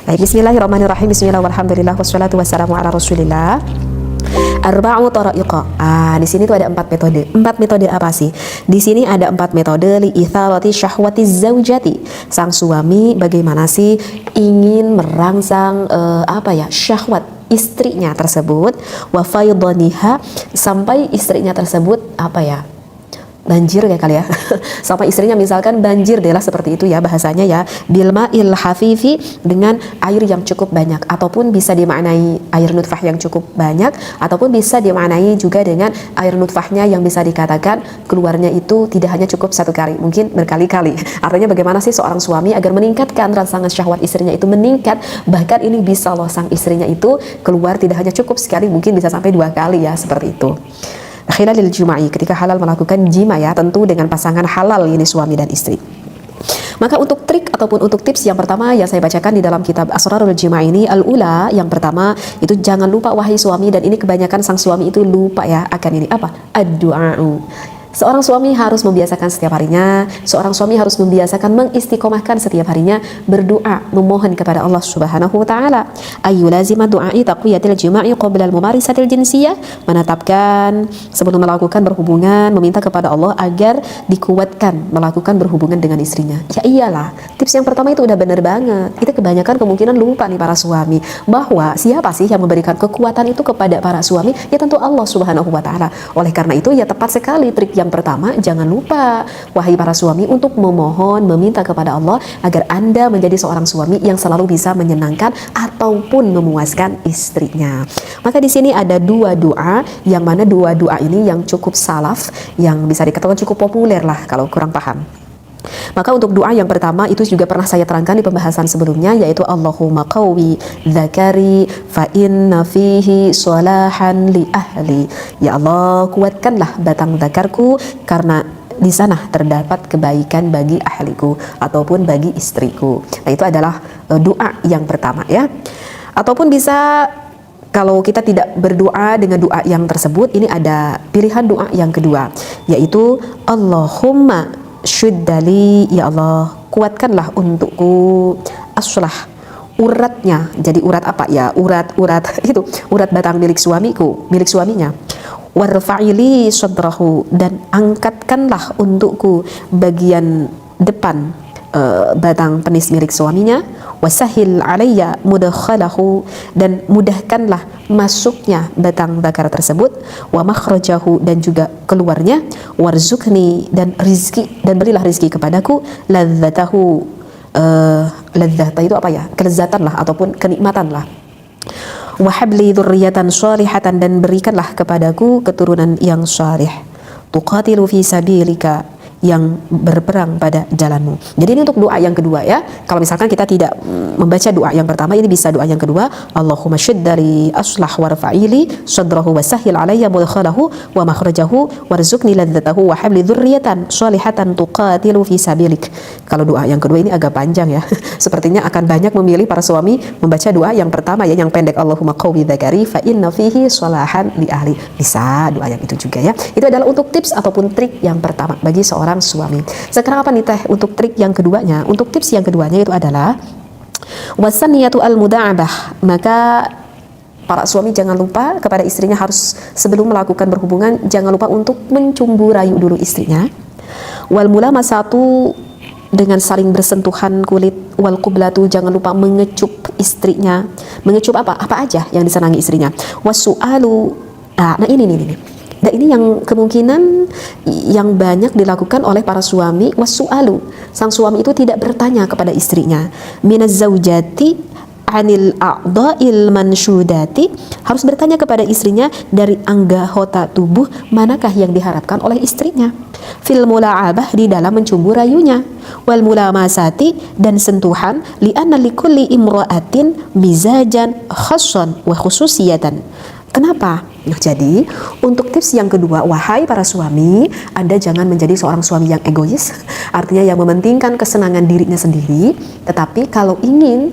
Baik, bismillahirrahmanirrahim. Bismillah walhamdulillah wassalatu wassalamu ala Rasulillah. Arba'u tara'iqa. Di sini tuh ada 4 metode. 4 metode apa sih? Di sini ada 4 metode li itharati syahwati zaujati. Sang suami bagaimana sih ingin merangsang syahwat istrinya tersebut, wa faydaniha, sampai istrinya tersebut banjir kayak kali ya sampai istrinya misalkan banjir deh lah, seperti itu ya bahasanya ya, bilma il hafifi, dengan air yang cukup banyak, ataupun bisa dimaknai air nutfah yang cukup banyak, ataupun bisa dimaknai juga dengan air nutfahnya yang bisa dikatakan keluarnya itu tidak hanya cukup 1 kali, mungkin berkali-kali. Artinya bagaimana sih seorang suami agar meningkatkan rangsangan syahwat istrinya itu meningkat, bahkan ini bisa loh sang istrinya itu keluar tidak hanya cukup sekali, mungkin bisa sampai 2 kali ya, seperti itu. Khilalil juma'i, ketika halal melakukan jima ya, tentu dengan pasangan halal ini suami dan istri. Maka untuk trik ataupun untuk tips yang pertama yang saya bacakan di dalam kitab Asrarul Jima' ini, al-ula, yang pertama itu jangan lupa wahai suami, dan ini kebanyakan sang suami itu lupa ya akan ini, ad-du'a'u. Seorang suami harus membiasakan setiap harinya, seorang suami harus membiasakan mengistiqomahkan setiap harinya berdoa, memohon kepada Allah Subhanahu wa taala. Ayyulazima du'ai taqwiyatil jima'i qabla al-mumarisatil jinsiyah, menetapkan sebelum melakukan berhubungan meminta kepada Allah agar dikuatkan melakukan berhubungan dengan istrinya. Ya iyalah, tips yang pertama itu udah bener banget. Itu kebanyakan kemungkinan lupa nih para suami, bahwa siapa sih yang memberikan kekuatan itu kepada para suami? Ya tentu Allah Subhanahu wa taala. Oleh karena itu ya tepat sekali trik yang pertama, jangan lupa wahai para suami untuk memohon, meminta kepada Allah agar Anda menjadi seorang suami yang selalu bisa menyenangkan ataupun memuaskan istrinya. Maka di sini ada 2 doa, yang mana 2 doa ini yang cukup salaf, yang bisa dikatakan cukup populer lah kalau kurang paham. Maka untuk doa yang pertama itu juga pernah saya terangkan di pembahasan sebelumnya, yaitu Allahumma qawwi dzakari fa inna fihi salahan li ahli. Ya Allah, kuatkanlah batang zakarku karena di sana terdapat kebaikan bagi ahliku ataupun bagi istriku. Nah, itu adalah doa yang pertama ya. Ataupun bisa, kalau kita tidak berdoa dengan doa yang tersebut, ini ada pilihan doa yang kedua, yaitu Allahumma syuddali, ya Allah kuatkanlah untukku aslah, uratnya. Jadi urat apa ya? Urat itu urat batang milik suamiku, milik suaminya. Warfa'ili sadrahu, dan angkatkanlah untukku bagian depan batang penis milik suaminya. Wasahil alayya mudakhalahu, dan mudahkanlah masuknya batang zakar tersebut. Wa makhrajahu, dan juga keluarnya. Warzukni, dan rizki, dan berilah rizki kepadaku. Ladzatahu, ladzata itu apa ya? Kelezatan lah ataupun kenikmatan lah. Wa habli dzurriyyatan shalihatan, dan berikanlah kepadaku keturunan yang salih. Tuqatilu fi sabilika, yang berperang pada jalanmu. Jadi ini untuk doa yang kedua ya. Kalau misalkan kita tidak membaca doa yang pertama, ini bisa doa yang kedua. Allahumma syiddali aslah warfa'ili sadrahu wasahil alayya mudkhalahu wa makhrajahu warzuqni ladzatahu wa habli dzurriyyatan shalihatan tuqatilu fi sabilik. Kalau doa yang kedua ini agak panjang ya. Sepertinya akan banyak memilih para suami membaca doa yang pertama ya, yang pendek, Allahumma qawwi dzakari fa inna fihi salahan li ahli. Bisa doa yang itu juga ya. Itu adalah untuk tips ataupun trik yang pertama bagi seorang suami. Sekarang apa nih teh untuk trik yang keduanya? Untuk tips yang keduanya itu adalah wasaniyatu al-muda'abah. Maka para suami jangan lupa kepada istrinya, harus sebelum melakukan berhubungan jangan lupa untuk mencumbu rayu dulu istrinya. Wal mulamasatu, dengan saling bersentuhan kulit. Wal qublatu, jangan lupa mengecup istrinya. Mengecup apa aja yang disenangi istrinya. Wasu'alu, nah ini. Dan ini yang kemungkinan yang banyak dilakukan oleh para suami. Wasu'alu, sang suami itu tidak bertanya kepada istrinya. Minaz zaujati anil a'dha'il mansyudati, harus bertanya kepada istrinya dari anggota tubuh manakah yang diharapkan oleh istrinya. Fil mula'abah, di dalam mencumbu rayunya. Wal mulamasati, dan sentuhan. Li'anna likulli imra'atin mizajan khassan wa khususiyatan. Kenapa? Nah, jadi untuk tips yang kedua, wahai para suami, Anda jangan menjadi seorang suami yang egois, artinya yang mementingkan kesenangan dirinya sendiri. Tetapi kalau ingin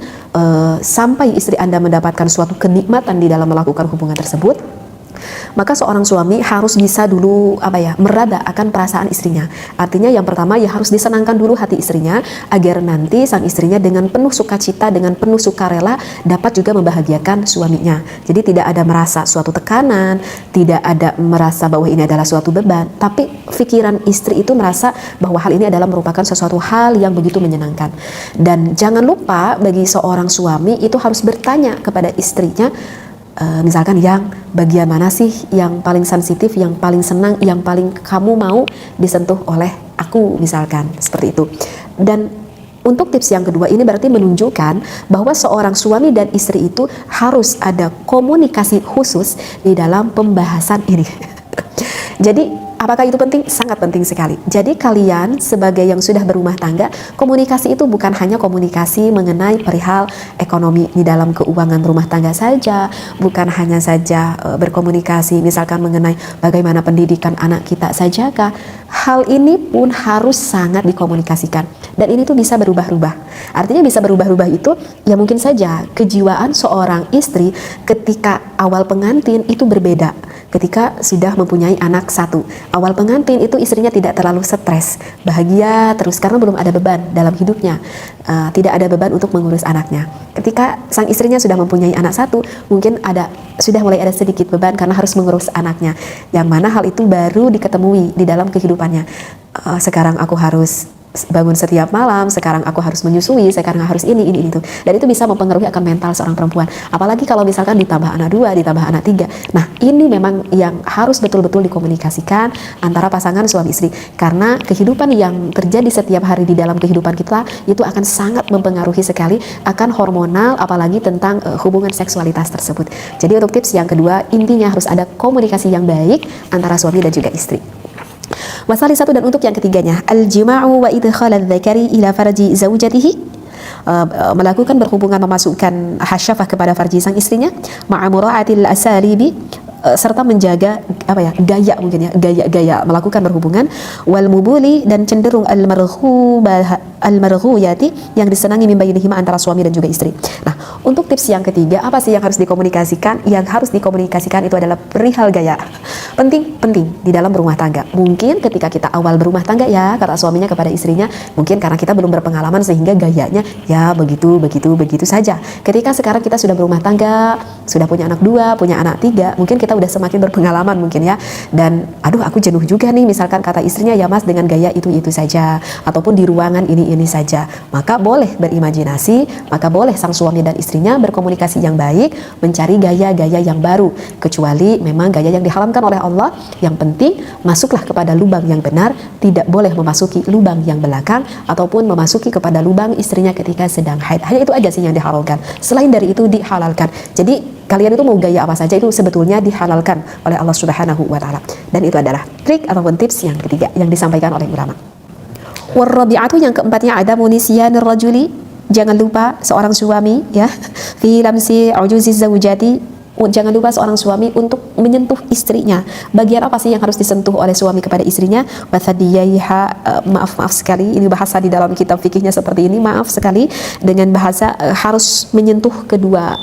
sampai istri Anda mendapatkan suatu kenikmatan di dalam melakukan hubungan tersebut, maka seorang suami harus bisa dulu meraba akan perasaan istrinya. Artinya yang pertama ya harus disenangkan dulu hati istrinya, agar nanti sang istrinya dengan penuh sukacita, dengan penuh sukarela dapat juga membahagiakan suaminya. Jadi tidak ada merasa suatu tekanan, tidak ada merasa bahwa ini adalah suatu beban, tapi pikiran istri itu merasa bahwa hal ini adalah merupakan sesuatu hal yang begitu menyenangkan. Dan jangan lupa bagi seorang suami itu harus bertanya kepada istrinya, misalkan yang bagian mana sih yang paling sensitif, yang paling senang, yang paling kamu mau disentuh oleh aku, misalkan seperti itu. Dan untuk tips yang kedua ini berarti menunjukkan bahwa seorang suami dan istri itu harus ada komunikasi khusus di dalam pembahasan ini. Jadi apakah itu penting? Sangat penting sekali. Jadi kalian sebagai yang sudah berumah tangga, komunikasi itu bukan hanya komunikasi mengenai perihal ekonomi di dalam keuangan rumah tangga saja, bukan hanya saja berkomunikasi misalkan mengenai bagaimana pendidikan anak kita saja kah. Hal ini pun harus sangat dikomunikasikan, dan ini tuh bisa berubah-ubah. Artinya bisa berubah-ubah itu ya mungkin saja kejiwaan seorang istri ketika awal pengantin itu berbeda ketika sudah mempunyai anak satu. Awal pengantin itu istrinya tidak terlalu stres, bahagia terus karena belum ada beban dalam hidupnya, tidak ada beban untuk mengurus anaknya. Ketika sang istrinya sudah mempunyai anak satu, mungkin sudah mulai ada sedikit beban karena harus mengurus anaknya, yang mana hal itu baru diketemui di dalam kehidupannya. Sekarang aku harus bangun setiap malam, sekarang aku harus menyusui, sekarang harus ini itu, dan itu bisa mempengaruhi akan mental seorang perempuan. Apalagi kalau misalkan ditambah anak 2, ditambah anak 3. Nah ini memang yang harus betul-betul dikomunikasikan antara pasangan suami istri, karena kehidupan yang terjadi setiap hari di dalam kehidupan kita itu akan sangat mempengaruhi sekali akan hormonal, apalagi tentang hubungan seksualitas tersebut. Jadi untuk tips yang kedua, intinya harus ada komunikasi yang baik antara suami dan juga istri. Wasali satu, dan untuk yang ketiganya, al-jima'u wa idkhal al-dzakari ila farji zaujatihi, melakukan berhubungan, memasukkan hasyafah kepada farji sang istrinya, ma'a mura'atil asalibi, serta menjaga gaya, mungkin ya gaya melakukan berhubungan, wal mubuli, dan cenderung al-marghuyati, yang disenangi min bainihima, antara suami dan juga istri. Nah, untuk tips yang ketiga, apa sih yang harus dikomunikasikan? Yang harus dikomunikasikan itu adalah perihal gaya. Penting di dalam berumah tangga. Mungkin ketika kita awal berumah tangga ya, kata suaminya kepada istrinya, mungkin karena kita belum berpengalaman sehingga gayanya ya begitu saja. Ketika sekarang kita sudah berumah tangga, sudah punya anak 2, punya anak 3, mungkin kita udah semakin berpengalaman mungkin ya, dan aduh aku jenuh juga nih, misalkan kata istrinya, ya mas dengan gaya itu saja, ataupun di ruangan ini saja. Maka boleh berimajinasi, maka boleh sang suami dan istrinya berkomunikasi yang baik, mencari gaya-gaya yang baru, kecuali memang gaya yang diharamkan oleh Allah. Yang penting masuklah kepada lubang yang benar, tidak boleh memasuki lubang yang belakang ataupun memasuki kepada lubang istrinya ketika sedang haid. Hanya itu aja sih yang dihalalkan, selain dari itu dihalalkan. Jadi kalian itu mau gaya apa saja itu sebetulnya dihalalkan oleh Allah Subhanahu wa taala. Dan itu adalah trik ataupun tips yang ketiga yang disampaikan oleh ulama. Warabi'atu, yang keempatnya, ada nisyanir rajuli, jangan lupa seorang suami ya, fi lamsi ujuzi zaujati, jangan lupa seorang suami untuk menyentuh istrinya. Bagian apa sih yang harus disentuh oleh suami kepada istrinya? Wathadiyaiha, maaf sekali, ini bahasa di dalam kitab fikihnya seperti ini, maaf sekali dengan bahasa harus menyentuh kedua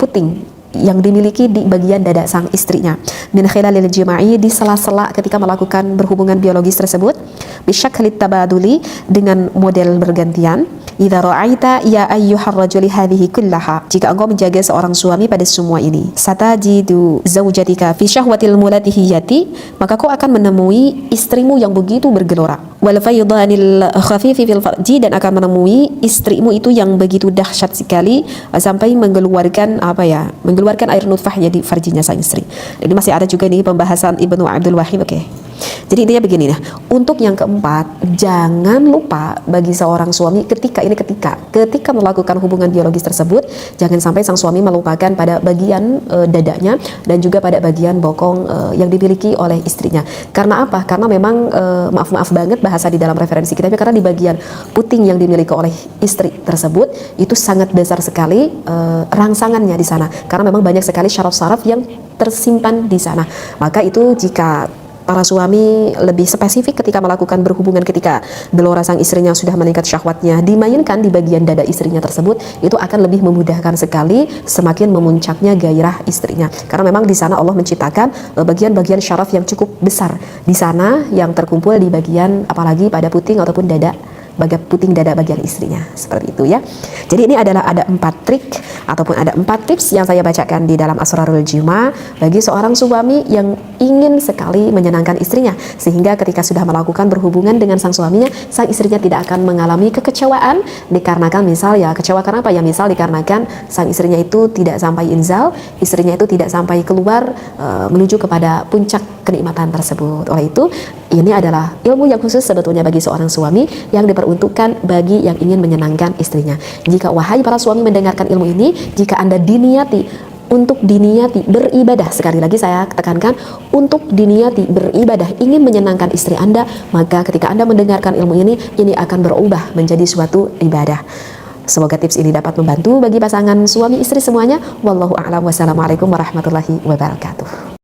puting yang dimiliki di bagian dada sang istrinya, min khilalil jima'i, di sela-sela ketika melakukan berhubungan biologis tersebut, bisyaklit tabaduli, dengan model bergantian. Idza ra'aita ya ayyuhar rajuli hadhihi kullaha, jika engkau menjaga seorang suami pada semua ini, satajidu zaujatika fi syahwatil mulatihiyati, maka kau akan menemui istrimu yang begitu bergelora, wal faydanil khafifi fil farji, dan akan menemui istrimu itu yang begitu dahsyat sekali sampai mengeluarkan air nutfahnya di farjinya sang istri. Ini masih ada juga nih pembahasan Ibnu Abdul Wahid. Jadi intinya begini ya. Untuk yang keempat, jangan lupa bagi seorang suami ketika melakukan hubungan biologis tersebut, jangan sampai sang suami melupakan pada bagian dadanya dan juga pada bagian bokong yang dimiliki oleh istrinya. Karena apa? Karena memang maaf banget bahasa di dalam referensi kita, karena di bagian puting yang dimiliki oleh istri tersebut itu sangat besar sekali rangsangannya di sana. Karena memang banyak sekali syaraf-syaraf yang tersimpan di sana. Maka itu jika para suami lebih spesifik ketika melakukan berhubungan ketika gelora sang istrinya sudah meningkat syahwatnya dimainkan di bagian dada istrinya tersebut, itu akan lebih memudahkan sekali semakin memuncaknya gairah istrinya. Karena memang di sana Allah menciptakan bagian-bagian syaraf yang cukup besar di sana yang terkumpul di bagian apalagi pada puting ataupun dada, bagian puting dada bagian istrinya, seperti itu ya. Jadi ini adalah ada 4 trik ataupun ada 4 tips yang saya bacakan di dalam Asrarul Jima bagi seorang suami yang ingin sekali menyenangkan istrinya, sehingga ketika sudah melakukan berhubungan dengan sang suaminya, sang istrinya tidak akan mengalami kekecewaan dikarenakan misal ya, kecewa karena apa ya, misal dikarenakan sang istrinya itu tidak sampai inzal, istrinya itu tidak sampai keluar menuju kepada puncak kenikmatan tersebut. Oleh itu, ini adalah ilmu yang khusus sebetulnya bagi seorang suami yang diperuntukkan bagi yang ingin menyenangkan istrinya. Jika wahai para suami mendengarkan ilmu ini, jika Anda diniati untuk diniati beribadah, sekali lagi saya tekankan, untuk diniati beribadah, ingin menyenangkan istri Anda, maka ketika Anda mendengarkan ilmu ini akan berubah menjadi suatu ibadah. Semoga tips ini dapat membantu bagi pasangan suami istri semuanya. Wallahu a'lam. Wassalamualaikum warahmatullahi wabarakatuh.